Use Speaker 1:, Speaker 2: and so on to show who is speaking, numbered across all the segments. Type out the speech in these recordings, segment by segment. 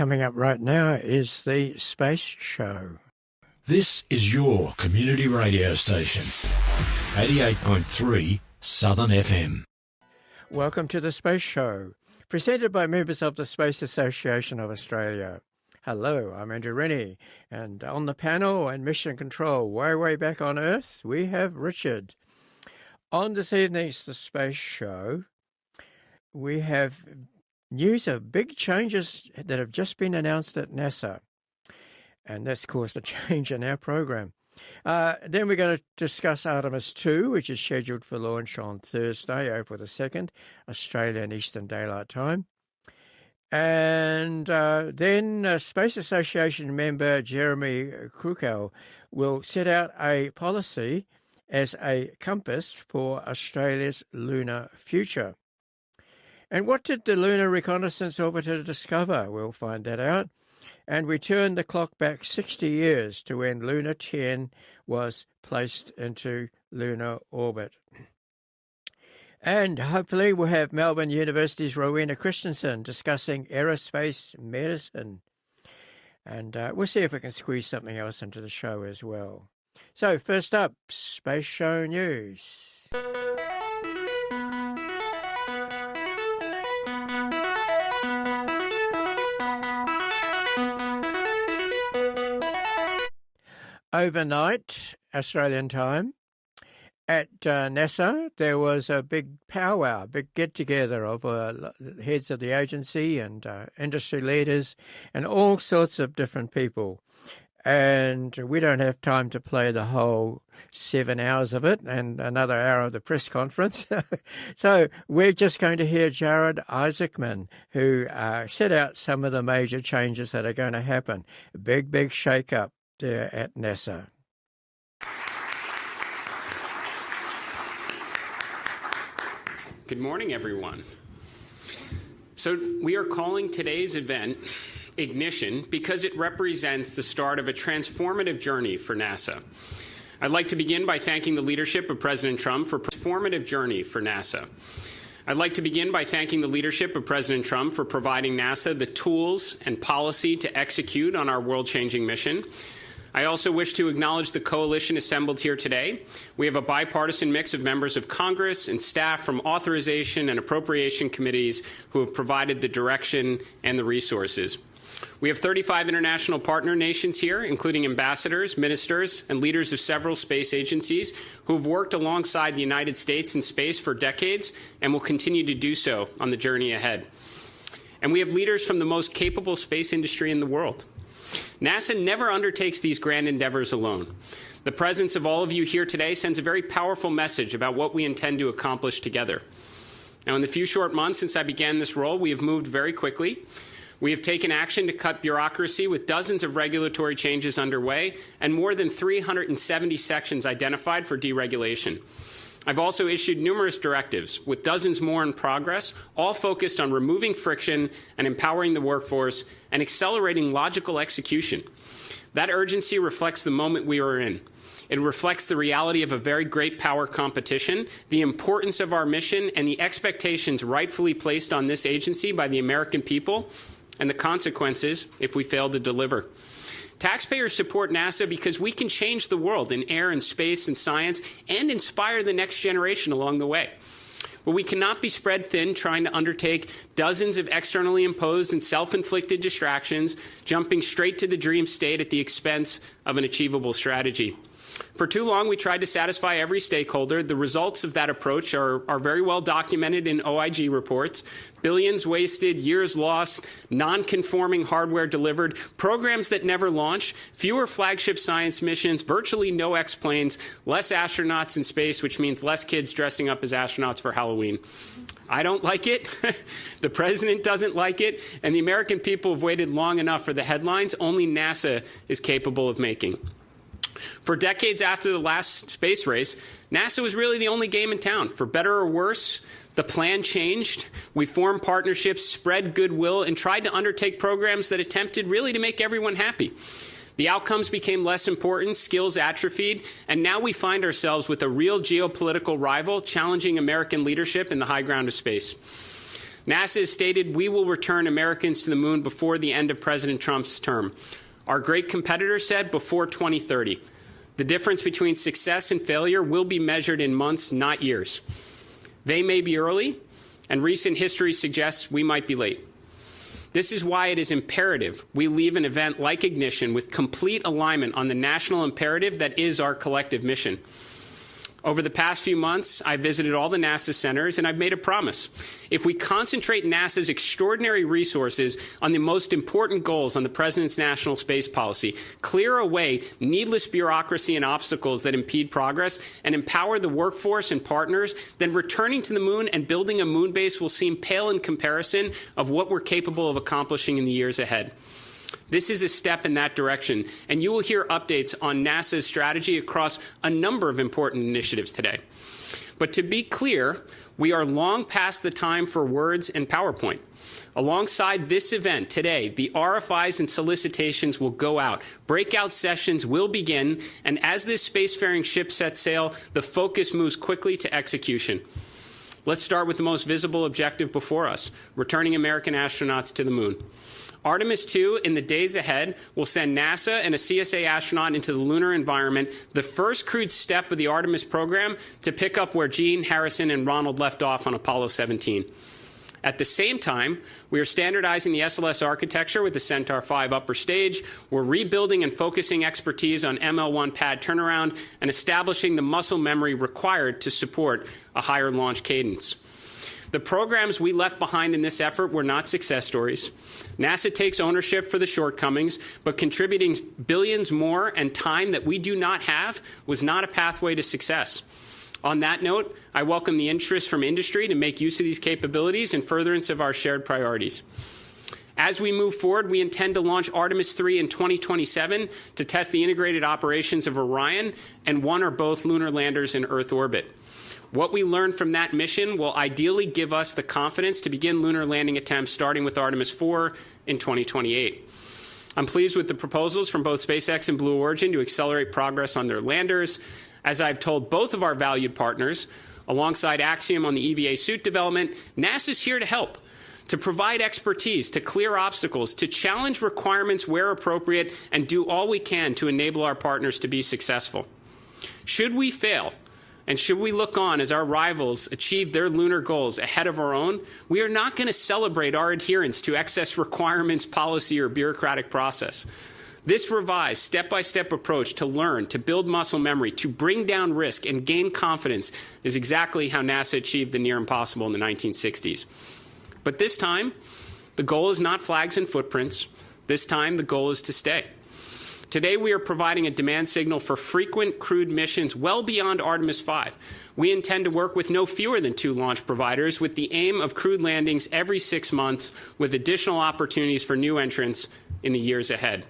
Speaker 1: Coming up right now is the Space Show.
Speaker 2: This is your community radio station, 88.3 Southern FM.
Speaker 1: Welcome to the Space Show, presented by members of the Space Association of Australia. Hello, I'm Andrew Rennie, and on the panel and mission control, way back on Earth, we have Richard. On this evening's The Space Show, we have news of big changes that have just been announced at NASA, and that's caused a change in our program. Then we're going to discuss Artemis 2, which is scheduled for launch on Thursday, April the 2nd, Australian Eastern Daylight Time. And then Space Association member Jeremy Kruckel will set out a policy as a compass for Australia's lunar future. And what did the Lunar Reconnaissance Orbiter discover? We'll find that out. And we turn the clock back 60 years to when Lunar 10 was placed into lunar orbit. And hopefully we'll have Melbourne University's Rowena Christiansen discussing aerospace medicine. And we'll see if we can squeeze something else into the show as well. So first up, Space Show News. Overnight, Australian time, at NASA, there was a big powwow, big get-together of heads of the agency and industry leaders and all sorts of different people. And we don't have time to play the whole 7 hours of it and another hour of the press conference. So we're just going to hear Jared Isaacman, who set out some of the major changes that are going to happen. Big shake-up there at NASA.
Speaker 3: Good morning, everyone. So we are calling today's event Ignition because it represents the start of a transformative journey for NASA. I'd like to begin by thanking the leadership of President Trump for providing NASA the tools and policy to execute on our world-changing mission. I also wish to acknowledge the coalition assembled here today. We have a bipartisan mix of members of Congress and staff from authorization and appropriation committees who have provided the direction and the resources. We have 35 international partner nations here, including ambassadors, ministers, and leaders of several space agencies who have worked alongside the United States in space for decades and will continue to do so on the journey ahead. And we have leaders from the most capable space industry in the world. NASA never undertakes these grand endeavors alone. The presence of all of you here today sends a very powerful message about what we intend to accomplish together. Now, in the few short months since I began this role, we have moved very quickly. We have taken action to cut bureaucracy with dozens of regulatory changes underway and more than 370 sections identified for deregulation. I've also issued numerous directives, with dozens more in progress, all focused on removing friction and empowering the workforce and accelerating logical execution. That urgency reflects the moment we are in. It reflects the reality of a very great power competition, the importance of our mission, and the expectations rightfully placed on this agency by the American people, and the consequences if we fail to deliver. Taxpayers support NASA because we can change the world in air and space and science and inspire the next generation along the way. But we cannot be spread thin trying to undertake dozens of externally imposed and self-inflicted distractions, jumping straight to the dream state at the expense of an achievable strategy. For too long, we tried to satisfy every stakeholder. The results of that approach are very well documented in OIG reports. Billions wasted, years lost, non-conforming hardware delivered, programs that never launched, fewer flagship science missions, virtually no X-planes, less astronauts in space, which means less kids dressing up as astronauts for Halloween. I don't like it, the president doesn't like it, and the American people have waited long enough for the headlines only NASA is capable of making. For decades after the last space race, NASA was really the only game in town. For better or worse, the plan changed. We formed partnerships, spread goodwill, and tried to undertake programs that attempted really to make everyone happy. The outcomes became less important, skills atrophied, and now we find ourselves with a real geopolitical rival challenging American leadership in the high ground of space. NASA has stated we will return Americans to the moon before the end of President Trump's term. Our great competitor said before 2030. The difference between success and failure will be measured in months, not years. They may be early, and recent history suggests we might be late. This is why it is imperative we leave an event like Ignition with complete alignment on the national imperative that is our collective mission. Over the past few months, I've visited all the NASA centers, and I've made a promise. If we concentrate NASA's extraordinary resources on the most important goals on the President's national space policy, clear away needless bureaucracy and obstacles that impede progress, and empower the workforce and partners, then returning to the moon and building a moon base will seem pale in comparison of what we're capable of accomplishing in the years ahead. This is a step in that direction, and you will hear updates on NASA's strategy across a number of important initiatives today. But to be clear, we are long past the time for words and PowerPoint. Alongside this event today, the RFIs and solicitations will go out. Breakout sessions will begin, and as this spacefaring ship sets sail, the focus moves quickly to execution. Let's start with the most visible objective before us, returning American astronauts to the moon. Artemis 2, in the days ahead, will send NASA and a CSA astronaut into the lunar environment, the first crewed step of the Artemis program to pick up where Gene, Harrison, and Ronald left off on Apollo 17. At the same time, we are standardizing the SLS architecture with the Centaur 5 upper stage. We're rebuilding and focusing expertise on ML1 pad turnaround and establishing the muscle memory required to support a higher launch cadence. The programs we left behind in this effort were not success stories. NASA takes ownership for the shortcomings, but contributing billions more and time that we do not have was not a pathway to success. On that note, I welcome the interest from industry to make use of these capabilities in furtherance of our shared priorities. As we move forward, we intend to launch Artemis 3 in 2027 to test the integrated operations of Orion and one or both lunar landers in Earth orbit. What we learn from that mission will ideally give us the confidence to begin lunar landing attempts starting with Artemis 4 in 2028. I'm pleased with the proposals from both SpaceX and Blue Origin to accelerate progress on their landers. As I've told both of our valued partners, alongside Axiom on the EVA suit development, NASA's here to help, to provide expertise, to clear obstacles, to challenge requirements where appropriate, and do all we can to enable our partners to be successful. Should we fail, and should we look on as our rivals achieve their lunar goals ahead of our own, we are not going to celebrate our adherence to excess requirements, policy, or bureaucratic process. This revised, step-by-step approach to learn, to build muscle memory, to bring down risk, and gain confidence is exactly how NASA achieved the near impossible in the 1960s. But this time, the goal is not flags and footprints. This time, the goal is to stay. Today, we are providing a demand signal for frequent crewed missions well beyond Artemis 5. We intend to work with no fewer than 2 launch providers with the aim of crewed landings every 6 months with additional opportunities for new entrants in the years ahead.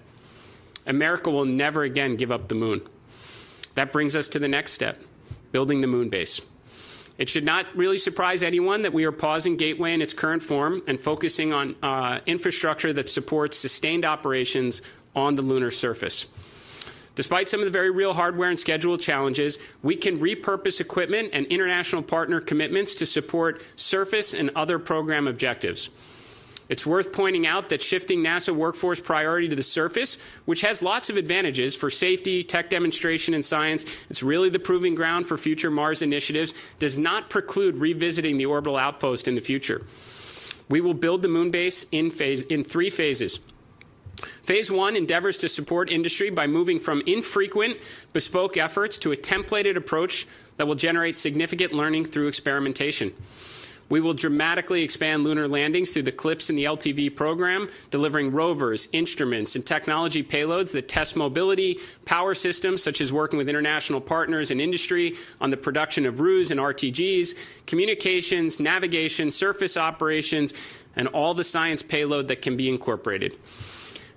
Speaker 3: America will never again give up the moon. That brings us to the next step, building the moon base. It should not really surprise anyone that we are pausing Gateway in its current form and focusing on infrastructure that supports sustained operations on the lunar surface. Despite some of the very real hardware and schedule challenges, we can repurpose equipment and international partner commitments to support surface and other program objectives. It's worth pointing out that shifting NASA workforce priority to the surface, which has lots of advantages for safety, tech demonstration, and science, it's really the proving ground for future Mars initiatives, does not preclude revisiting the orbital outpost in the future. We will build the moon base in 3 phases. Phase 1 endeavors to support industry by moving from infrequent, bespoke efforts to a templated approach that will generate significant learning through experimentation. We will dramatically expand lunar landings through the CLIPS and the LTV program, delivering rovers, instruments, and technology payloads that test mobility, power systems, such as working with international partners and industry on the production of RUs and RTGs, communications, navigation, surface operations, and all the science payload that can be incorporated.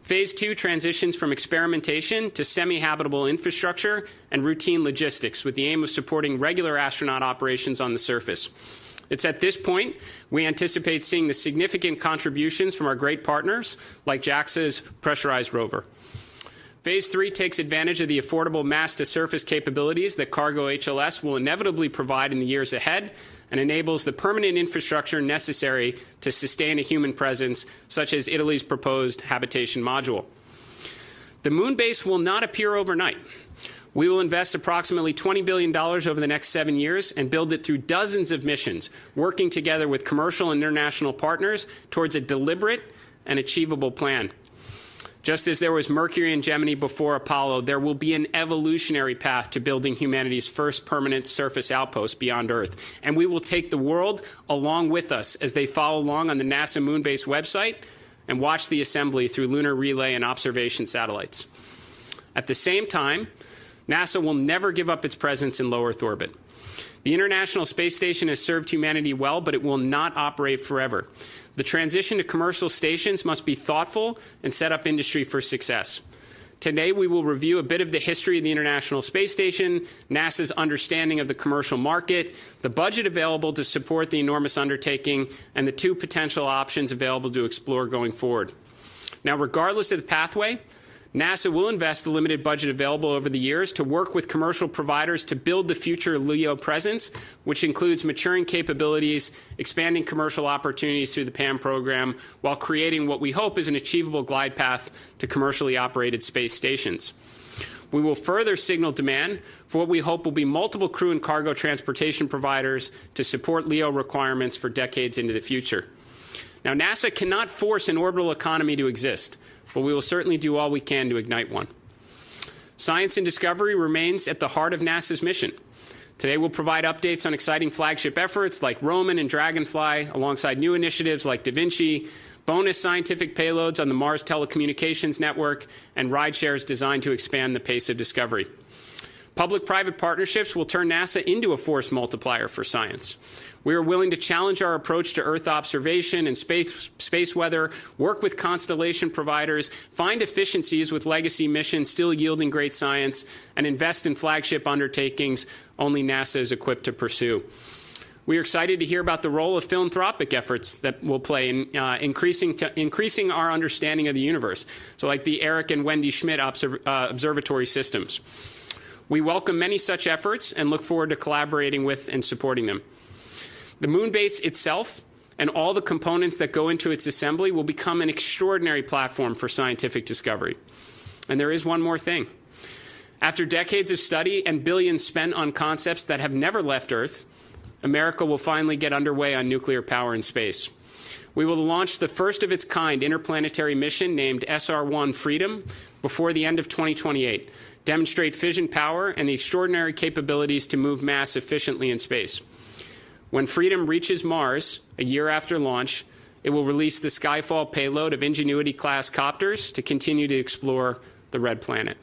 Speaker 3: Phase 2 transitions from experimentation to semi-habitable infrastructure and routine logistics with the aim of supporting regular astronaut operations on the surface. It's at this point we anticipate seeing the significant contributions from our great partners like JAXA's pressurized rover. Phase 3 takes advantage of the affordable mass-to-surface capabilities that cargo HLS will inevitably provide in the years ahead and enables the permanent infrastructure necessary to sustain a human presence, such as Italy's proposed habitation module. The moon base will not appear overnight. We will invest approximately $20 billion over the next 7 years and build it through dozens of missions, working together with commercial and international partners towards a deliberate and achievable plan. Just as there was Mercury and Gemini before Apollo, there will be an evolutionary path to building humanity's first permanent surface outpost beyond Earth. And we will take the world along with us as they follow along on the NASA Moonbase website and watch the assembly through lunar relay and observation satellites. At the same time, NASA will never give up its presence in low Earth orbit. The International Space Station has served humanity well, but it will not operate forever. The transition to commercial stations must be thoughtful and set up industry for success. Today, we will review a bit of the history of the International Space Station, NASA's understanding of the commercial market, the budget available to support the enormous undertaking, and the 2 potential options available to explore going forward. Now, regardless of the pathway, NASA will invest the limited budget available over the years to work with commercial providers to build the future LEO presence, which includes maturing capabilities, expanding commercial opportunities through the PAM program, while creating what we hope is an achievable glide path to commercially operated space stations. We will further signal demand for what we hope will be multiple crew and cargo transportation providers to support LEO requirements for decades into the future. Now, NASA cannot force an orbital economy to exist, but we will certainly do all we can to ignite one. Science and discovery remains at the heart of NASA's mission. Today we'll provide updates on exciting flagship efforts like Roman and Dragonfly, alongside new initiatives like Da Vinci, bonus scientific payloads on the Mars Telecommunications Network, and rideshares designed to expand the pace of discovery. Public-private partnerships will turn NASA into a force multiplier for science. We are willing to challenge our approach to Earth observation and space weather, work with constellation providers, find efficiencies with legacy missions still yielding great science, and invest in flagship undertakings only NASA is equipped to pursue. We are excited to hear about the role of philanthropic efforts that will play in increasing our understanding of the universe, so like the Eric and Wendy Schmidt observatory systems. We welcome many such efforts and look forward to collaborating with and supporting them. The moon base itself and all the components that go into its assembly will become an extraordinary platform for scientific discovery. And there is one more thing. After decades of study and billions spent on concepts that have never left Earth, America will finally get underway on nuclear power in space. We will launch the first of its kind interplanetary mission named SR-1 Freedom before the end of 2028, demonstrate fission power and the extraordinary capabilities to move mass efficiently in space. When Freedom reaches Mars, a year after launch, it will release the Skyfall payload of Ingenuity-class copters to continue to explore the Red Planet.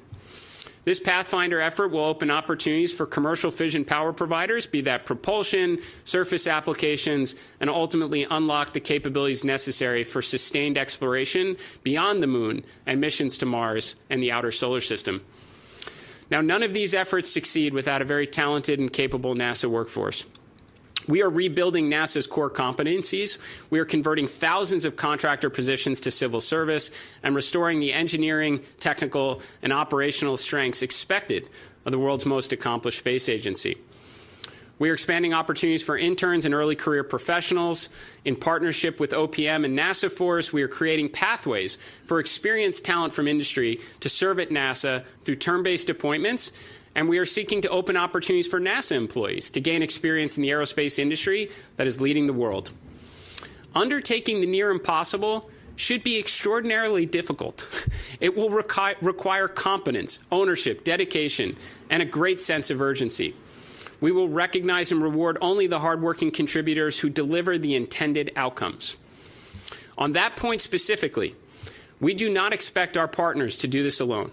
Speaker 3: This Pathfinder effort will open opportunities for commercial fission power providers, be that propulsion, surface applications, and ultimately unlock the capabilities necessary for sustained exploration beyond the Moon and missions to Mars and the outer solar system. Now, none of these efforts succeed without a very talented and capable NASA workforce. We are rebuilding NASA's core competencies. We are converting thousands of contractor positions to civil service and restoring the engineering, technical, and operational strengths expected of the world's most accomplished space agency. We are expanding opportunities for interns and early career professionals. In partnership with OPM and NASA Force, we are creating pathways for experienced talent from industry to serve at NASA through term-based appointments. And we are seeking to open opportunities for NASA employees to gain experience in the aerospace industry that is leading the world. Undertaking the near impossible should be extraordinarily difficult. It will require competence, ownership, dedication, and a great sense of urgency. We will recognize and reward only the hardworking contributors who deliver the intended outcomes. On that point specifically, we do not expect our partners to do this alone.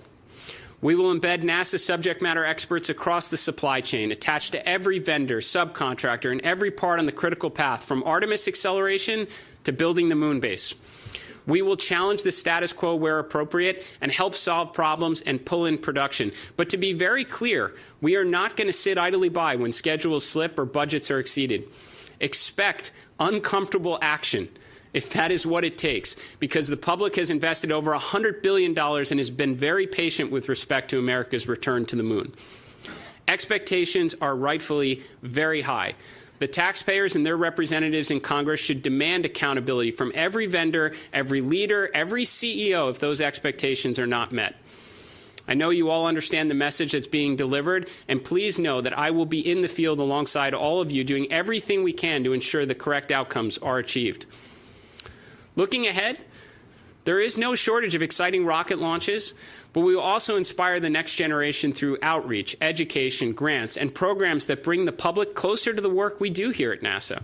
Speaker 3: We will embed NASA subject matter experts across the supply chain, attached to every vendor, subcontractor, and every part on the critical path, from Artemis acceleration to building the moon base. We will challenge the status quo where appropriate and help solve problems and pull in production. But to be very clear, we are not going to sit idly by when schedules slip or budgets are exceeded. Expect uncomfortable action. if that is what it takes, because the public has invested over $100 billion and has been very patient with respect to America's return to the moon. Expectations are rightfully very high. The taxpayers and their representatives in Congress should demand accountability from every vendor, every leader, every CEO if those expectations are not met. I know you all understand the message that's being delivered, and please know that I will be in the field alongside all of you doing everything we can to ensure the correct outcomes are achieved. Looking ahead, there is no shortage of exciting rocket launches, but we will also inspire the next generation through outreach, education, grants, and programs that bring the public closer to the work we do here at NASA.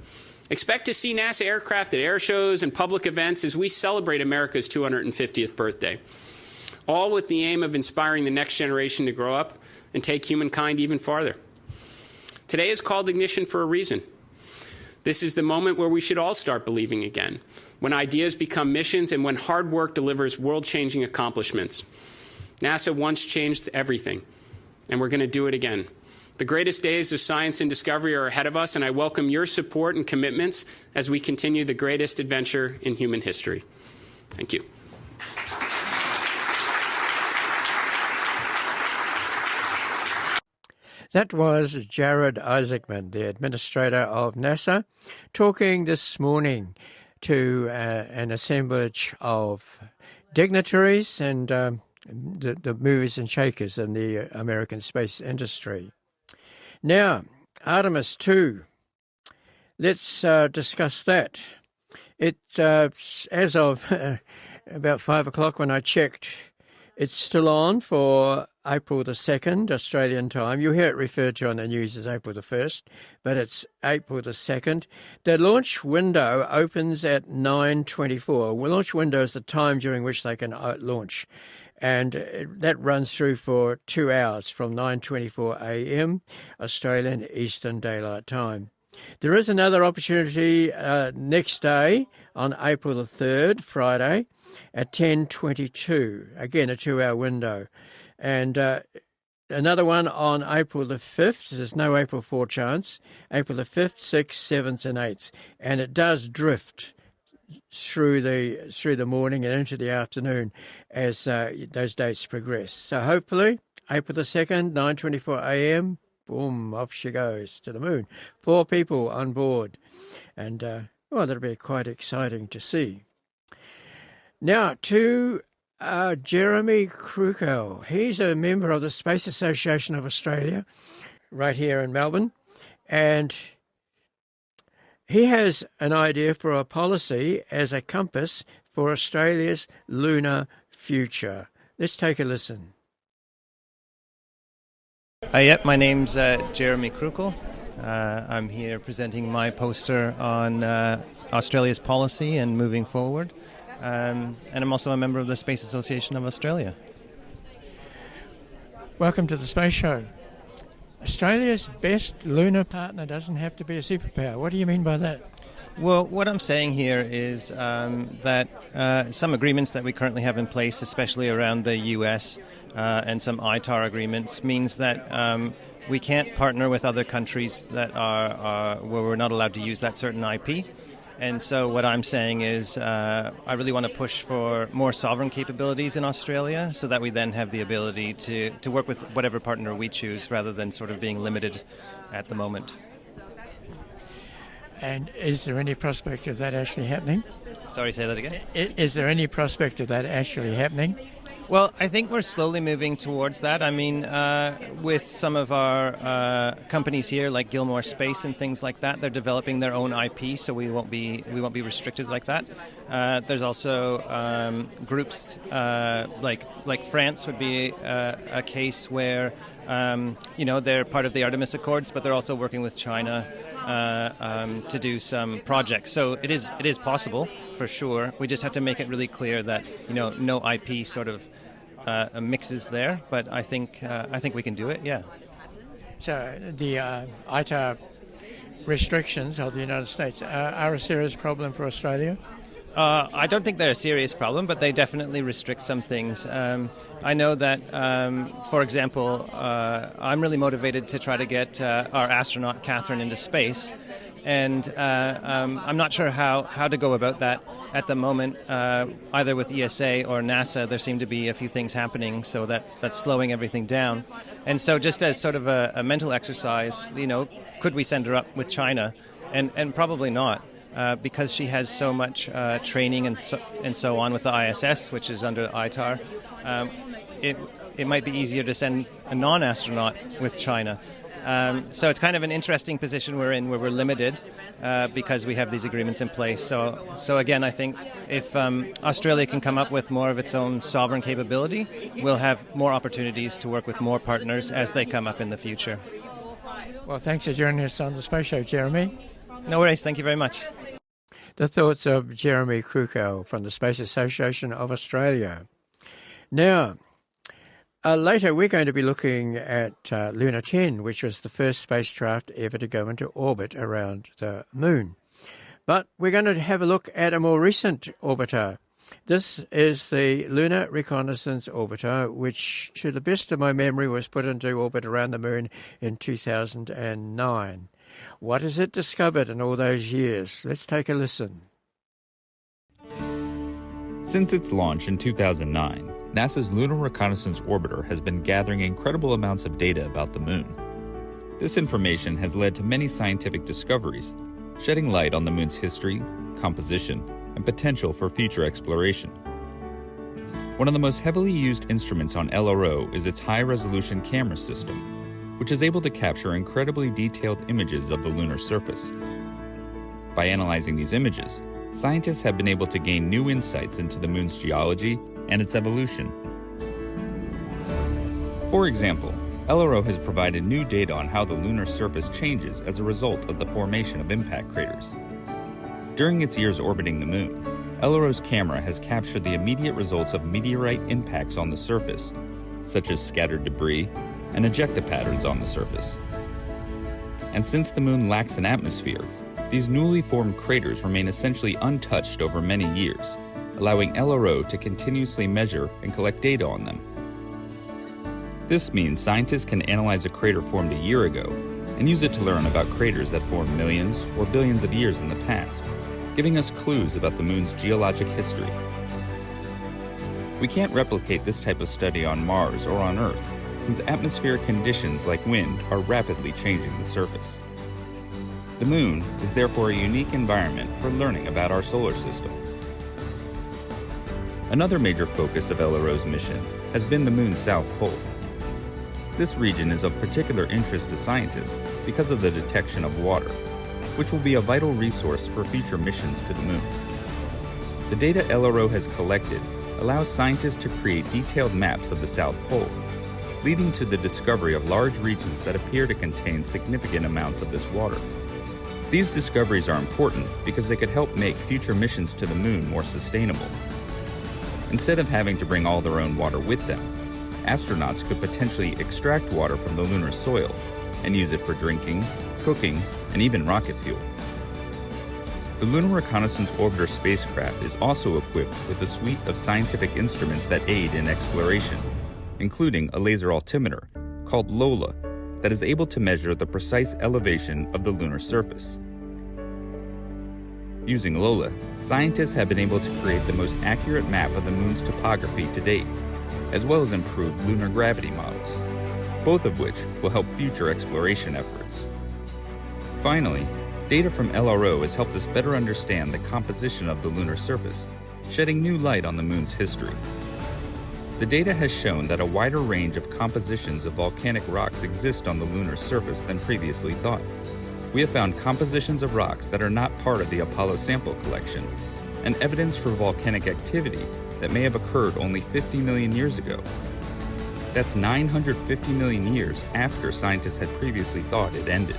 Speaker 3: Expect to see NASA aircraft at air shows and public events as we celebrate America's 250th birthday, all with the aim of inspiring the next generation to grow up and take humankind even farther. Today is called Ignition for a reason. This is the moment where we should all start believing again, when ideas become missions and when hard work delivers world-changing accomplishments. NASA once changed everything, and we're going to do it again. The greatest days of science and discovery are ahead of us, and I welcome your support and commitments as we continue the greatest adventure in human history. Thank you.
Speaker 1: That was Jared Isaacman, the administrator of NASA, talking this morning to an assemblage of dignitaries and the movers and shakers in the American space industry. Now, Artemis 2, let's discuss that. It, as of about 5 o'clock when I checked, it's still on for April the 2nd, Australian time. You hear it referred to on the news as April the 1st, but it's April the 2nd. The launch window opens at 9:24. Well, launch window is the time during which they can launch, and that runs through for 2 hours from 9:24 a.m. Australian Eastern Daylight Time. There is another opportunity next day on April the 3rd, Friday, at 10:22. Again, a 2-hour window. And another one on April the 5th. There's no April 4 chance. April the 5th, 6th, 7th and 8th. And it does drift through the morning and into the afternoon as those dates progress. So hopefully, April the 2nd, 9:24 a.m., boom, off she goes to the moon. 4 people on board. And, that'll be quite exciting to see. Now, to Jeremy Kruckel. He's a member of the Space Association of Australia, right here in Melbourne. And he has an idea for a policy as a compass for Australia's lunar future. Let's take a listen.
Speaker 4: My name's Jeremy Kruckel. I'm here presenting my poster on Australia's policy and moving forward. And I'm also a member of the Space Association of Australia.
Speaker 1: Welcome to the Space Show. Australia's best lunar partner doesn't have to be a superpower. What do you mean by that?
Speaker 4: Well, what I'm saying here is that some agreements that we currently have in place, especially around the US and some ITAR agreements, means that we can't partner with other countries that are where we're not allowed to use that certain IP. And so what I'm saying is I really want to push for more sovereign capabilities in Australia so that we then have the ability to work with whatever partner we choose rather than sort of being limited at the moment.
Speaker 1: And is there any prospect of that actually happening?
Speaker 4: Sorry, say that again?
Speaker 1: Is there any prospect of that actually happening?
Speaker 4: Well, I think we're slowly moving towards that. I mean, with some of our companies here, like Gilmore Space and things like that, they're developing their own IP, so we won't be restricted like that. There's also groups like France would be a case where they're part of the Artemis Accords, but they're also working with China to do some projects. So it is possible for sure. We just have to make it really clear that no IP sort of mixes there. But I think we can do it. Yeah.
Speaker 1: So the ITAR restrictions of the United States are a serious problem for Australia?
Speaker 4: I don't think they're a serious problem, but they definitely restrict some things. I know that, for example, I'm really motivated to try to get our astronaut Catherine into space, And I'm not sure how to go about that at the moment. Either with ESA or NASA, there seem to be a few things happening, so that's slowing everything down. And so just as sort of a mental exercise, could we send her up with China? And probably not, because she has so much training and so on with the ISS, which is under ITAR. It might be easier to send a non-astronaut with China. So it's kind of an interesting position we're in, where we're limited because we have these agreements in place. So again, I think if Australia can come up with more of its own sovereign capability, we'll have more opportunities to work with more partners as they come up in the future.
Speaker 1: Well, thanks for joining us on the Space Show, Jeremy.
Speaker 4: No worries. Thank you very much.
Speaker 1: The thoughts of Jeremy Kruckel from the Space Association of Australia. Now, later we're going to be looking at Lunar 10, which was the first spacecraft ever to go into orbit around the Moon. But we're going to have a look at a more recent orbiter. This is the Lunar Reconnaissance Orbiter, which, to the best of my memory, was put into orbit around the Moon in 2009. What has it discovered in all those years? Let's take a listen.
Speaker 5: Since its launch in 2009, NASA's Lunar Reconnaissance Orbiter has been gathering incredible amounts of data about the Moon. This information has led to many scientific discoveries, shedding light on the Moon's history, composition, and potential for future exploration. One of the most heavily used instruments on LRO is its high-resolution camera system, which is able to capture incredibly detailed images of the lunar surface. By analyzing these images, scientists have been able to gain new insights into the Moon's geology and its evolution. For example, LRO has provided new data on how the lunar surface changes as a result of the formation of impact craters. During its years orbiting the Moon, LRO's camera has captured the immediate results of meteorite impacts on the surface, such as scattered debris and ejecta patterns on the surface. And since the Moon lacks an atmosphere, these newly formed craters remain essentially untouched over many years, allowing LRO to continuously measure and collect data on them. This means scientists can analyze a crater formed a year ago and use it to learn about craters that formed millions or billions of years in the past, giving us clues about the Moon's geologic history. We can't replicate this type of study on Mars or on Earth, since atmospheric conditions like wind are rapidly changing the surface. The Moon is therefore a unique environment for learning about our solar system. Another major focus of LRO's mission has been the Moon's South Pole. This region is of particular interest to scientists because of the detection of water, which will be a vital resource for future missions to the Moon. The data LRO has collected allows scientists to create detailed maps of the South Pole, leading to the discovery of large regions that appear to contain significant amounts of this water. These discoveries are important because they could help make future missions to the Moon more sustainable. Instead of having to bring all their own water with them, astronauts could potentially extract water from the lunar soil and use it for drinking, cooking, and even rocket fuel. The Lunar Reconnaissance Orbiter spacecraft is also equipped with a suite of scientific instruments that aid in exploration, including a laser altimeter called LOLA that is able to measure the precise elevation of the lunar surface. Using LOLA, scientists have been able to create the most accurate map of the Moon's topography to date, as well as improved lunar gravity models, both of which will help future exploration efforts. Finally, data from LRO has helped us better understand the composition of the lunar surface, shedding new light on the Moon's history. The data has shown that a wider range of compositions of volcanic rocks exist on the lunar surface than previously thought. We have found compositions of rocks that are not part of the Apollo sample collection, and evidence for volcanic activity that may have occurred only 50 million years ago. That's 950 million years after scientists had previously thought it ended.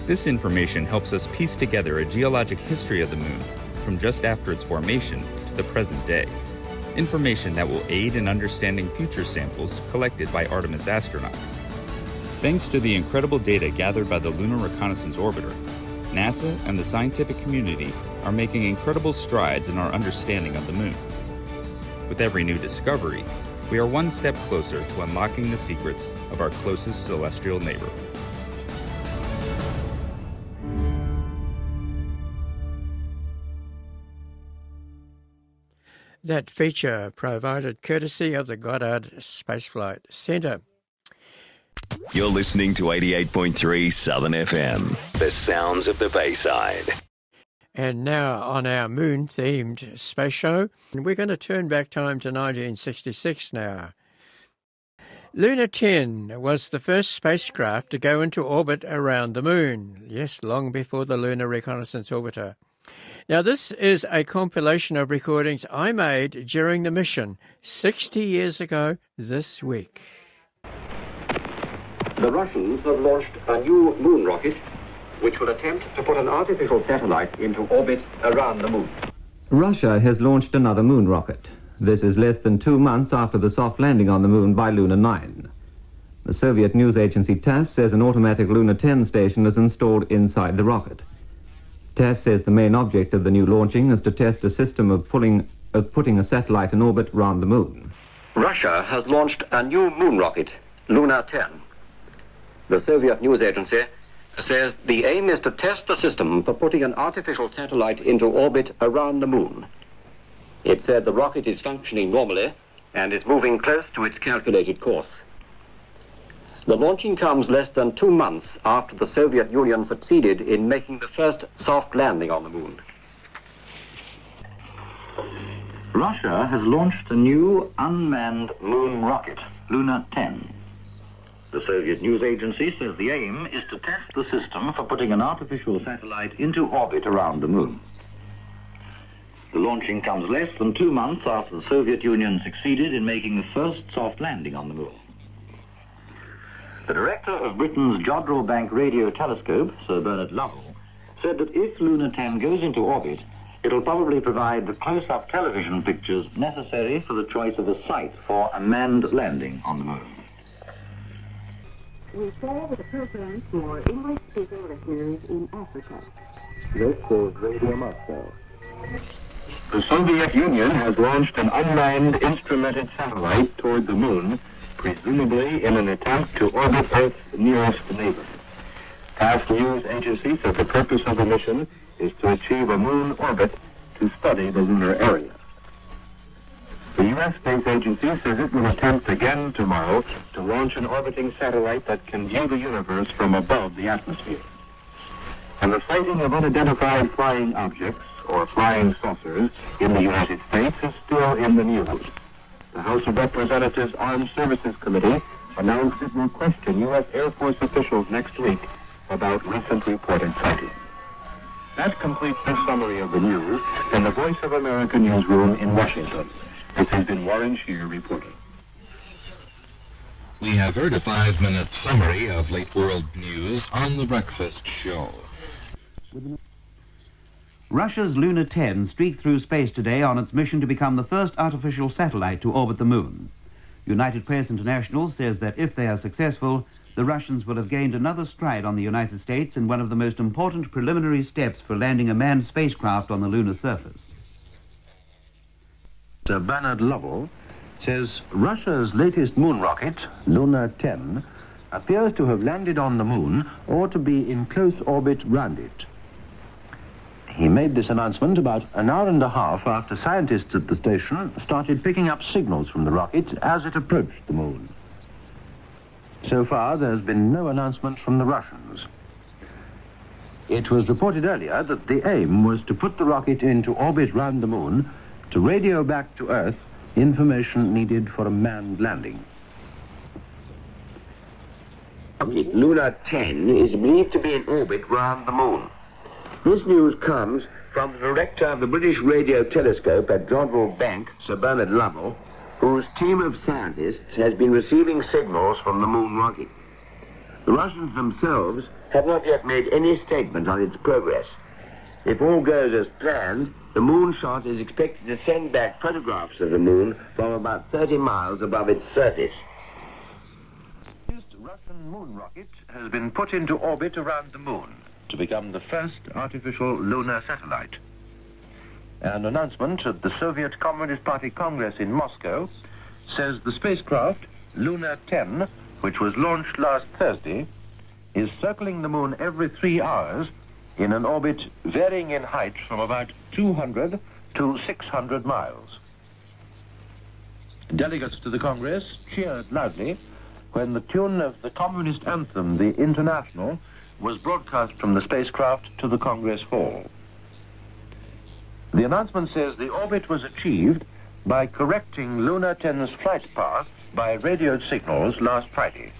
Speaker 5: This information helps us piece together a geologic history of the Moon from just after its formation to the present day, information that will aid in understanding future samples collected by Artemis astronauts. Thanks to the incredible data gathered by the Lunar Reconnaissance Orbiter, NASA and the scientific community are making incredible strides in our understanding of the Moon. With every new discovery, we are one step closer to unlocking the secrets of our closest celestial neighbor.
Speaker 1: That feature provided courtesy of the Goddard Spaceflight Centre.
Speaker 6: You're listening to 88.3 Southern FM, the sounds of the Bayside.
Speaker 1: And now on our moon-themed space show, we're going to turn back time to 1966 now. Lunar 10 was the first spacecraft to go into orbit around the moon. Yes, long before the Lunar Reconnaissance Orbiter. Now, this is a compilation of recordings I made during the mission 60 years ago this week.
Speaker 7: The Russians have launched a new moon rocket, which will attempt to put an artificial satellite into orbit around the moon.
Speaker 8: Russia has launched another moon rocket. This is less than 2 months after the soft landing on the moon by Lunar 9. The Soviet news agency TASS says an automatic Lunar 10 station is installed inside the rocket. TASS says the main object of the new launching is to test a system of putting a satellite in orbit around the moon.
Speaker 7: Russia has launched a new moon rocket, Lunar 10. The Soviet news agency says the aim is to test the system for putting an artificial satellite into orbit around the moon. It said the rocket is functioning normally and is moving close to its calculated course. The launching comes less than 2 months after the Soviet Union succeeded in making the first soft landing on the moon.
Speaker 9: Russia has launched a new unmanned moon rocket, Lunar 10. The Soviet news agency says the aim is to test the system for putting an artificial satellite into orbit around the moon. The launching comes less than 2 months after the Soviet Union succeeded in making the first soft landing on the moon. The director of Britain's Jodrell Bank Radio Telescope, Sir Bernard Lovell, said that if Lunar 10 goes into orbit, it'll probably provide the close-up television pictures necessary for the choice of a site for a manned landing on the moon.
Speaker 10: We share with a program for English-speaking listeners in Africa.
Speaker 7: This is Radio Moscow. The Soviet Union has launched an unmanned instrumented satellite toward the moon, presumably in an attempt to orbit Earth's nearest neighbor. TASS news agency said the purpose of the mission is to achieve a moon orbit to study the lunar area. The U.S. Space Agency says it will attempt again tomorrow to launch an orbiting satellite that can view the universe from above the atmosphere. And the sighting of unidentified flying objects, or flying saucers, in the United States is still in the news. The House of Representatives Armed Services Committee announced it will question U.S. Air Force officials next week about recent reported sightings. That completes this summary of the news in the Voice of America newsroom in Washington. This has been Warren Shear reporting.
Speaker 2: We have heard a 5-minute summary of late world news on The Breakfast Show.
Speaker 11: Russia's Lunar 10 streaked through space today on its mission to become the first artificial satellite to orbit the moon. United Press International says that if they are successful, the Russians will have gained another stride on the United States in one of the most important preliminary steps for landing a manned spacecraft on the lunar surface.
Speaker 9: Sir Bernard Lovell says Russia's latest moon rocket, Lunar 10, appears to have landed on the moon or to be in close orbit round it. He made this announcement about an hour and a half after scientists at the station started picking up signals from the rocket as it approached the moon. So far, there's been no announcement from the Russians. It was reported earlier that the aim was to put the rocket into orbit round the moon to radio back to Earth information needed for a manned landing.
Speaker 7: Lunar 10 is believed to be in orbit round the moon. This news comes from the director of the British Radio Telescope at Jodrell Bank, Sir Bernard Lovell, whose team of scientists has been receiving signals from the moon rocket. The Russians themselves have not yet made any statement on its progress. If all goes as planned, the moonshot is expected to send back photographs of the moon from about 30 miles above its surface.
Speaker 9: This Russian moon rocket has been put into orbit around the moon to become the first artificial lunar satellite. An announcement at the Soviet Communist Party Congress in Moscow says the spacecraft, Lunar 10, which was launched last Thursday, is circling the moon every 3 hours in an orbit varying in height from about 200 to 600 miles.
Speaker 12: Delegates to the Congress cheered loudly when the tune of the communist anthem, the International, was broadcast from the spacecraft to the Congress Hall. The announcement says the orbit was achieved by correcting Lunar 10's flight path by radioed signals last Friday.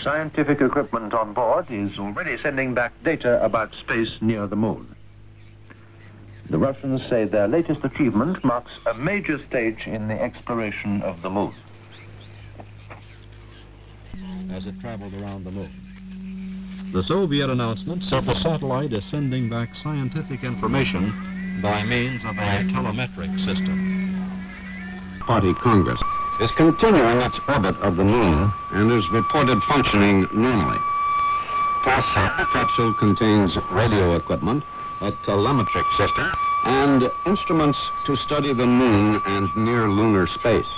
Speaker 12: Scientific equipment on board is already sending back data about space near the moon. The Russians say their latest achievement marks a major stage in the exploration of the moon.
Speaker 13: As it traveled around the moon, the Soviet announcement said the satellite is sending back scientific information by means of a telemetric system.
Speaker 14: Party Congress is continuing its orbit of the moon and is reported functioning normally. The capsule contains radio equipment, a telemetric system, and instruments to study the moon and near lunar space.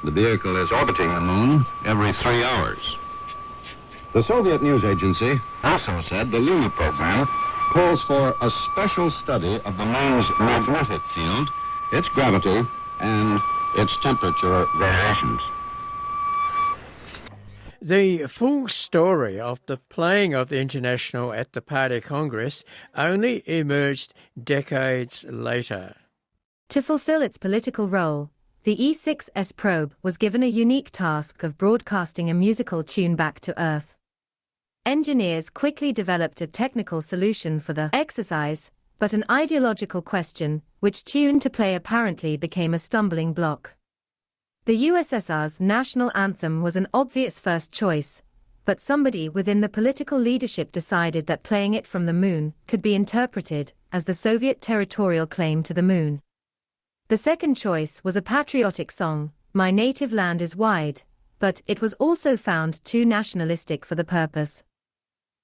Speaker 14: The vehicle is orbiting the moon every 3 hours. The Soviet news agency also said the lunar program calls for a special study of the moon's magnetic field, its gravity, and its temperature variations.
Speaker 1: The full story of the playing of the International at the Party Congress only emerged decades later.
Speaker 15: To fulfill its political role, the E6S probe was given a unique task of broadcasting a musical tune back to Earth. Engineers quickly developed a technical solution for the exercise, but an ideological question, which tune to play apparently became a stumbling block. The USSR's national anthem was an obvious first choice, but somebody within the political leadership decided that playing it from the moon could be interpreted as the Soviet territorial claim to the moon. The second choice was a patriotic song, My Native Land is Wide, but it was also found too nationalistic for the purpose.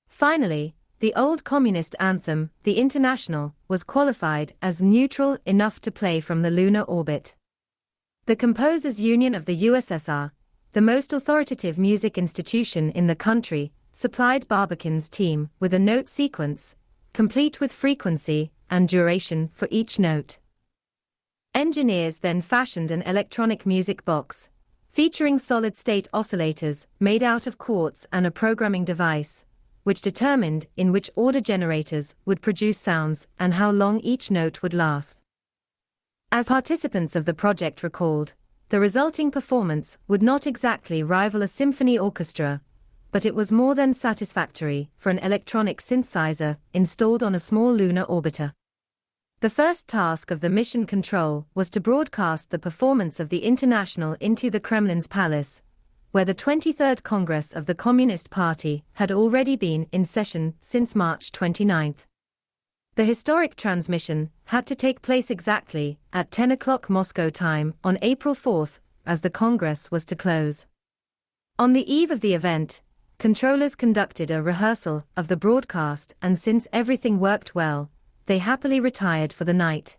Speaker 15: Finally, the old communist anthem, the International, was qualified as neutral enough to play from the lunar orbit. The Composers Union of the USSR, the most authoritative music institution in the country, supplied Barbican's team with a note sequence, complete with frequency and duration for each note. Engineers then fashioned an electronic music box, featuring solid-state oscillators made out of quartz and a programming device, which determined in which order generators would produce sounds and how long each note would last. As participants of the project recalled, the resulting performance would not exactly rival a symphony orchestra, but it was more than satisfactory for an electronic synthesizer installed on a small lunar orbiter. The first task of the mission control was to broadcast the performance of the International into the Kremlin's palace, where the 23rd Congress of the Communist Party had already been in session since March 29. The historic transmission had to take place exactly at 10 o'clock Moscow time on April 4, as the Congress was to close. On the eve of the event, controllers conducted a rehearsal of the broadcast, and since everything worked well, they happily retired for the night.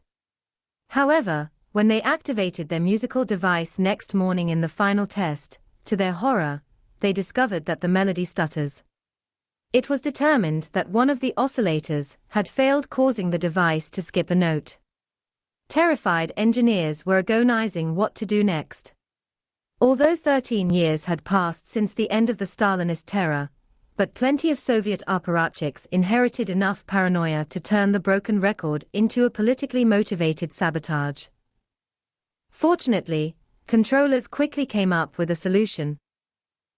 Speaker 15: However, when they activated their musical device next morning in the final test, to their horror, they discovered that the melody stutters. It was determined that one of the oscillators had failed, causing the device to skip a note. Terrified engineers were agonizing what to do next. Although 13 years had passed since the end of the Stalinist terror, but plenty of Soviet apparatchiks inherited enough paranoia to turn the broken record into a politically motivated sabotage. Fortunately, controllers quickly came up with a solution.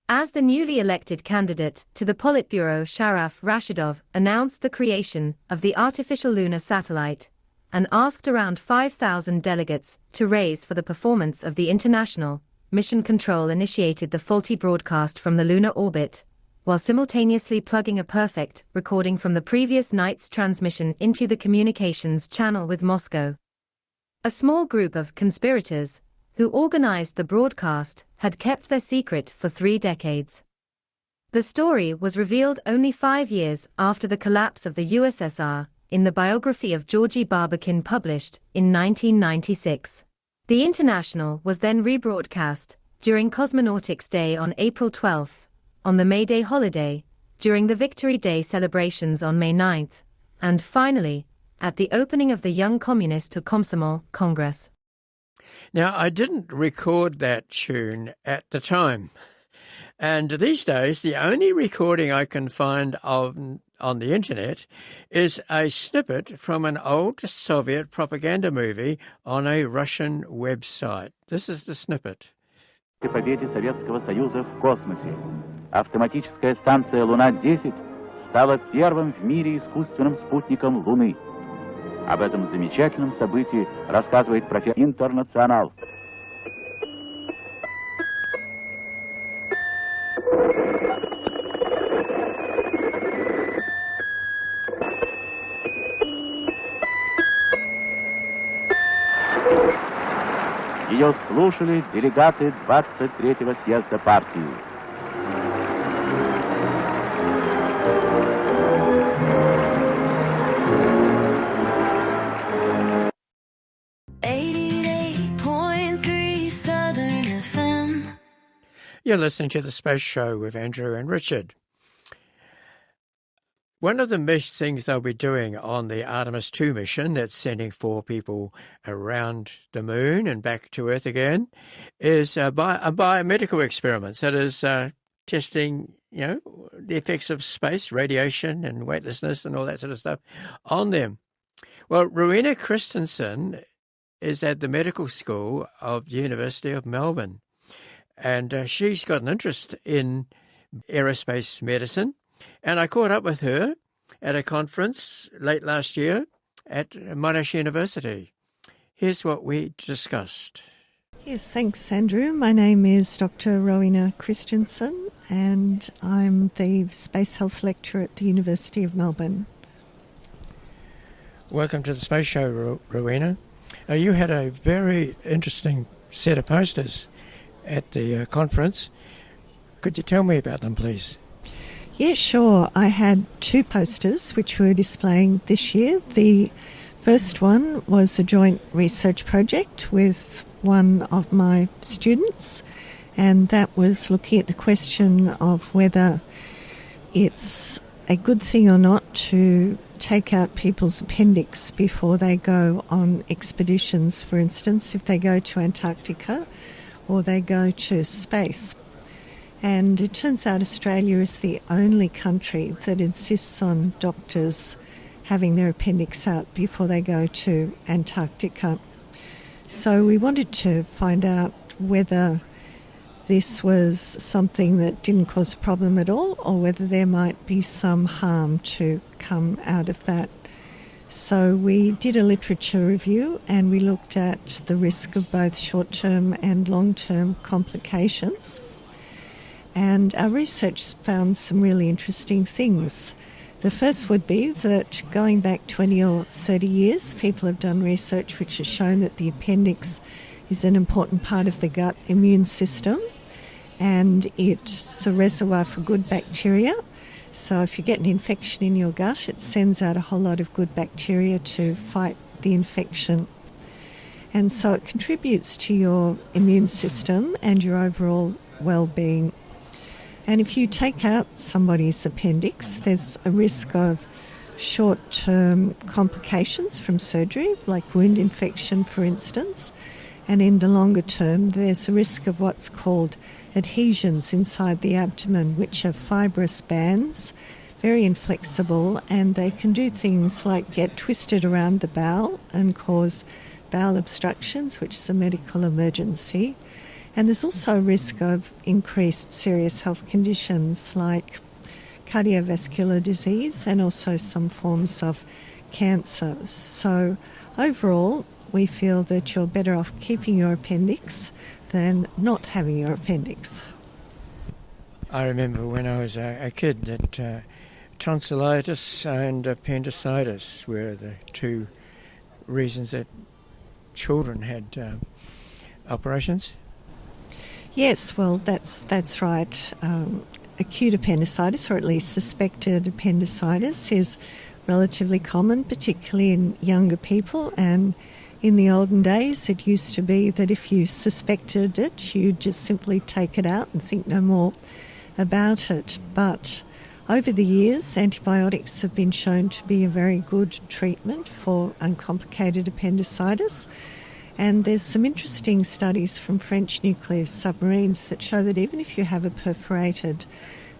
Speaker 15: As the newly elected candidate to the Politburo Sharaf Rashidov announced the creation of the artificial lunar satellite, and asked around 5,000 delegates to raise for the performance of the International, Mission Control initiated the faulty broadcast from the lunar orbit, while simultaneously plugging a perfect recording from the previous night's transmission into the communications channel with Moscow. A small group of conspirators, who organized the broadcast, had kept their secret for 3 decades. The story was revealed only 5 years after the collapse of the USSR, in the biography of Georgy Barbakin published in 1996. The International was then rebroadcast during Cosmonautics Day on April 12, on the May Day holiday, during the Victory Day celebrations on May 9, and finally, at the opening of the Young Communist Komsomol Congress.
Speaker 1: Now, I didn't record that tune at the time. And these days, the only recording I can find on the internet is a snippet from an old Soviet propaganda movie on a Russian website. This is the snippet.
Speaker 16: К победе Советского Союза в космосе автоматическая станция «Луна-10» стала первым в мире искусственным спутником Луны. Об этом замечательном событии рассказывает профессор «Интернационал». Ее слушали делегаты 23-го съезда партии.
Speaker 1: You're listening to The Space Show with Andrew and Richard. One of the things they'll be doing on the Artemis 2 mission that's sending 4 people around the moon and back to Earth again is biomedical experiments. That is testing, the effects of space, radiation and weightlessness and all that sort of stuff on them. Well, Rowena Christiansen is at the medical school of the University of Melbourne. And she's got an interest in aerospace medicine. And I caught up with her at a conference late last year at Monash University. Here's what we discussed.
Speaker 17: Yes, thanks, Andrew. My name is Dr Rowena Christiansen, and I'm the Space Health Lecturer at the University of Melbourne.
Speaker 1: Welcome to the Space Show, Rowena. You had a very interesting set of posters at the conference. Could you tell me about them, please?
Speaker 17: Yeah, sure. I had 2 posters which we're displaying this year. The first one was a joint research project with one of my students, and that was looking at the question of whether it's a good thing or not to take out people's appendix before they go on expeditions. For instance, if they go to Antarctica or they go to space. And it turns out Australia is the only country that insists on doctors having their appendix out before they go to Antarctica. So we wanted to find out whether this was something that didn't cause a problem at all, or whether there might be some harm to come out of that. So we did a literature review and we looked at the risk of both short-term and long-term complications. And our research found some really interesting things. The first would be that going back 20 or 30 years, people have done research which has shown that the appendix is an important part of the gut immune system, and it's a reservoir for good bacteria. So if you get an infection in your gut, it sends out a whole lot of good bacteria to fight the infection. And so it contributes to your immune system and your overall well-being. And if you take out somebody's appendix, there's a risk of short-term complications from surgery, like wound infection, for instance. And in the longer term, there's a risk of what's called adhesions inside the abdomen, which are fibrous bands, very inflexible, and they can do things like get twisted around the bowel and cause bowel obstructions, which is a medical emergency. And there's also a risk of increased serious health conditions like cardiovascular disease and also some forms of cancer. So overall, we feel that you're better off keeping your appendix than not having your appendix.
Speaker 1: I remember when I was a kid that tonsillitis and appendicitis were the 2 reasons that children had operations.
Speaker 17: Yes, well, that's right. Acute appendicitis, or at least suspected appendicitis, is relatively common, particularly in younger people. And in the olden days, it used to be that if you suspected it, you'd just simply take it out and think no more about it. But over the years, antibiotics have been shown to be a very good treatment for uncomplicated appendicitis. And there's some interesting studies from French nuclear submarines that show that even if you have a perforated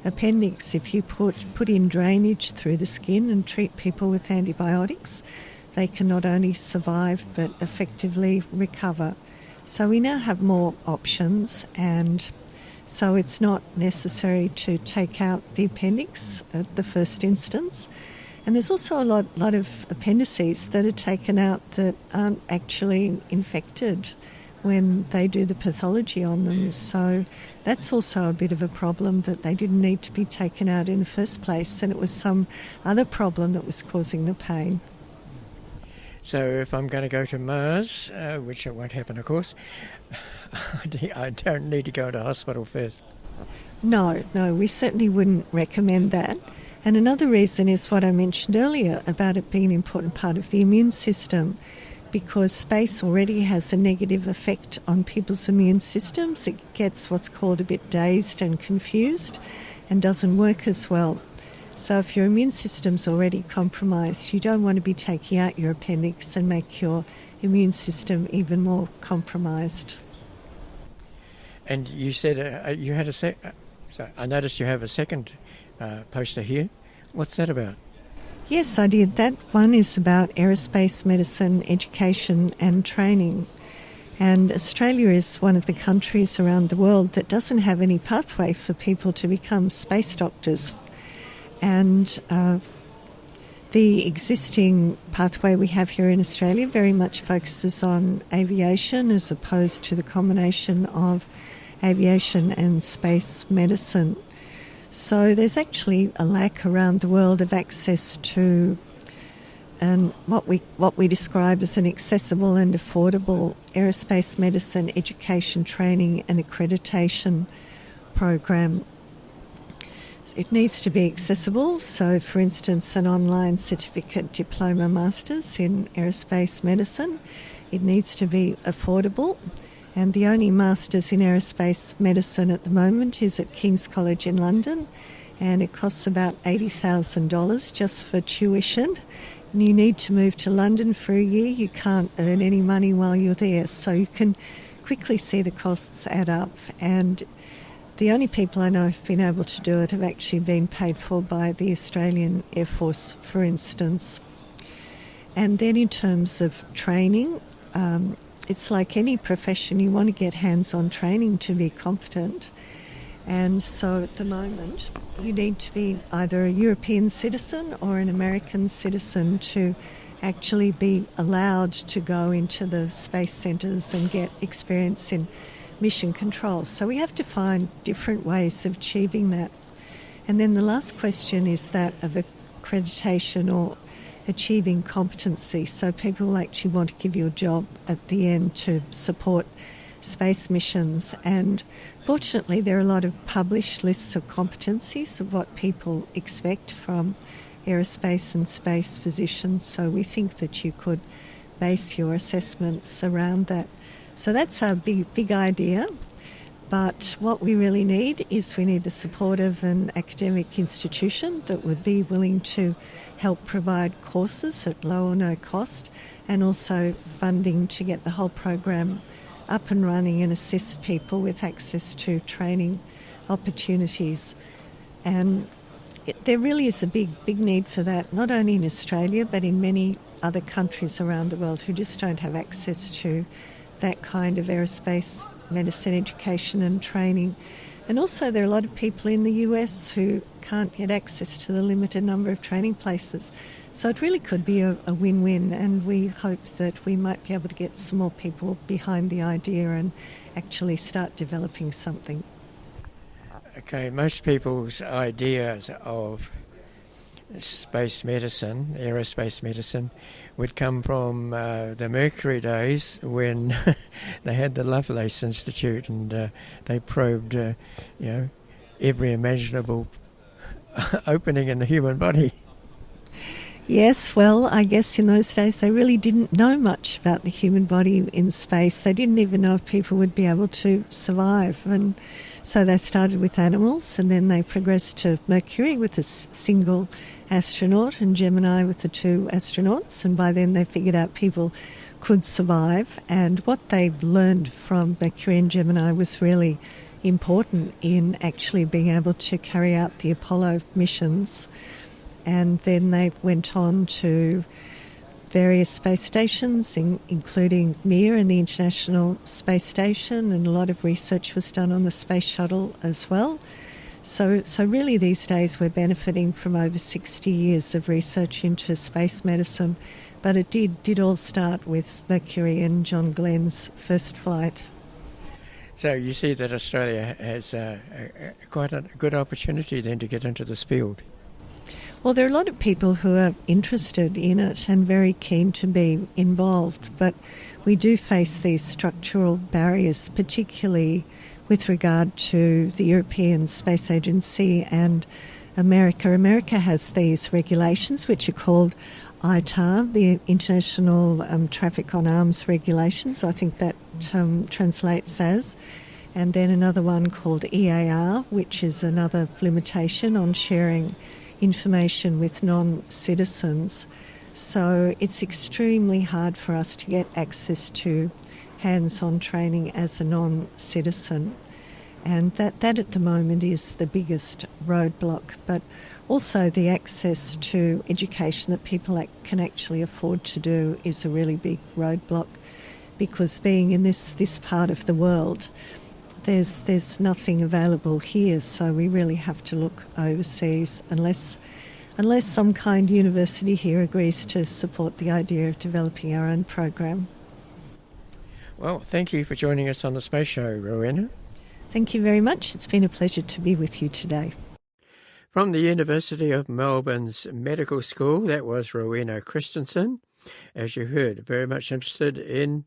Speaker 17: appendix, if you put in drainage through the skin and treat people with antibiotics, they can not only survive but effectively recover. So we now have more options, and so it's not necessary to take out the appendix at the first instance. And there's also a lot of appendices that are taken out that aren't actually infected when they do the pathology on them. So that's also a bit of a problem, that they didn't need to be taken out in the first place, and it was some other problem that was causing the pain.
Speaker 1: So if I'm going to go to Mars, which it won't happen, of course, I don't need to go to hospital first.
Speaker 17: No, we certainly wouldn't recommend that. And another reason is what I mentioned earlier about it being an important part of the immune system, because space already has a negative effect on people's immune systems. It gets what's called a bit dazed and confused and doesn't work as well. So if your immune system's already compromised, you don't want to be taking out your appendix and make your immune system even more compromised.
Speaker 1: And you said you had so I noticed you have a second poster here. What's that about?
Speaker 17: Yes, I did. That one is about aerospace medicine, education and training. And Australia is one of the countries around the world that doesn't have any pathway for people to become space doctors. And the existing pathway we have here in Australia very much focuses on aviation as opposed to the combination of aviation and space medicine. So there's actually a lack around the world of access to what we describe as an accessible and affordable aerospace medicine education, training and accreditation program. It needs to be accessible, so for instance an online certificate, diploma, masters in aerospace medicine. It needs to be affordable, and the only masters in aerospace medicine at the moment is at King's College in London, and it costs about $80,000 just for tuition. And you need to move to London for a year. You can't earn any money while you're there, so you can quickly see the costs add up. And the only people I know who've been able to do it have actually been paid for by the Australian Air Force, for instance. And then in terms of training, it's like any profession, you want to get hands-on training to be competent. And so at the moment, you need to be either a European citizen or an American citizen to actually be allowed to go into the space centres and get experience in mission control. So we have to find different ways of achieving that. And then the last question is that of accreditation or achieving competency. So people will actually want to give you a job at the end to support space missions. And fortunately there are a lot of published lists of competencies of what people expect from aerospace and space physicians. So we think that you could base your assessments around that. So that's our big idea, but what we really need is we need the support of an academic institution that would be willing to help provide courses at low or no cost, and also funding to get the whole program up and running and assist people with access to training opportunities. And there really is a big need for that, not only in Australia but in many other countries around the world who just don't have access to that kind of aerospace medicine education and training. And also there are a lot of people in the US who can't get access to the limited number of training places. So it really could be a win-win, and we hope that we might be able to get some more people behind the idea and actually start developing something.
Speaker 1: Okay, most people's ideas of space medicine, aerospace medicine, would come from the Mercury days when they had the Lovelace Institute, and they probed, every imaginable opening in the human body.
Speaker 17: Yes, well, I guess in those days they really didn't know much about the human body in space. They didn't even know if people would be able to survive. And so they started with animals, and then they progressed to Mercury with a single astronaut and Gemini with the 2 astronauts. And by then they figured out people could survive, and what they've learned from Mercury and Gemini was really important in actually being able to carry out the Apollo missions. And then they went on to various space stations, including Mir and the International Space Station, and a lot of research was done on the Space Shuttle as well. So really these days we're benefiting from over 60 years of research into space medicine, but it did all start with Mercury and John Glenn's first flight.
Speaker 1: So you see that Australia has quite a good opportunity then to get into this field.
Speaker 17: Well, there are a lot of people who are interested in it and very keen to be involved, but we do face these structural barriers, particularly with regard to the European Space Agency and America. America has these regulations which are called ITAR, the International Traffic on Arms Regulations, I think that translates as, and then another one called EAR, which is another limitation on sharing information with non-citizens. So it's extremely hard for us to get access to hands-on training as a non-citizen, and that at the moment is the biggest roadblock. But also the access to education that people can actually afford to do is a really big roadblock, because being in this part of the world, there's nothing available here, so we really have to look overseas unless some kind university here agrees to support the idea of developing our own program.
Speaker 1: Well, thank you for joining us on the Space Show, Rowena.
Speaker 17: Thank you very much. It's been a pleasure to be with you today.
Speaker 1: From the University of Melbourne's Medical School, that was Rowena Christiansen. As you heard, very much interested in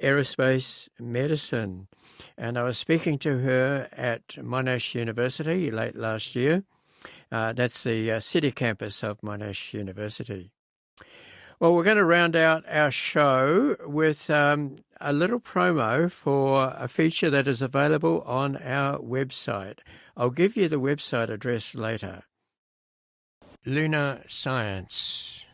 Speaker 1: aerospace medicine. And I was speaking to her at Monash University late last year. That's the city campus of Monash University. Well, we're going to round out our show with a little promo for a feature that is available on our website. I'll give you the website address later. Lunar Science.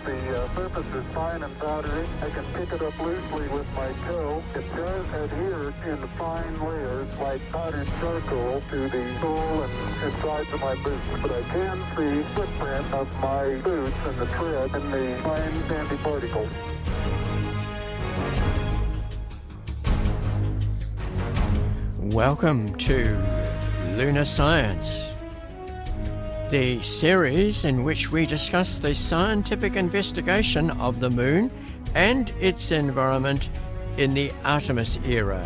Speaker 18: The surface is fine and powdery. I can pick it up loosely with my toe. It does adhere in fine layers like powdered charcoal to the sole and insides of my boots, but I can see footprint of my boots and the tread in the fine sandy particles.
Speaker 1: Welcome to Lunar Science, the series in which we discuss the scientific investigation of the Moon and its environment in the Artemis era.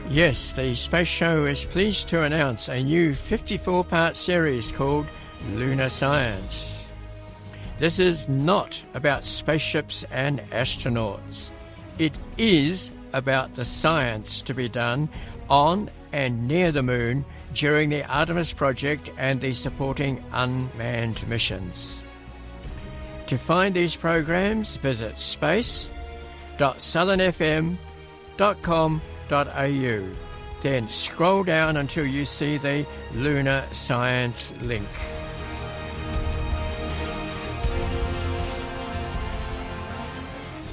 Speaker 1: Yes, the Space Show is pleased to announce a new 54-part series called Lunar Science. This is not about spaceships and astronauts. It is about the science to be done on and near the Moon during the Artemis project and the supporting unmanned missions. To find these programs, visit space.southernfm.com.au. Then scroll down until you see the Lunar Science link.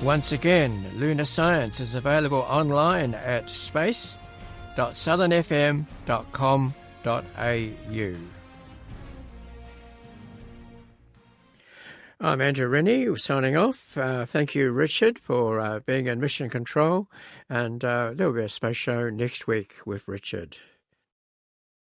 Speaker 1: Once again, Lunar Science is available online at space.southernfm.com.au. I'm Andrew Rennie, signing off. Thank you, Richard, for being in Mission Control, and there'll be a space show next week with Richard.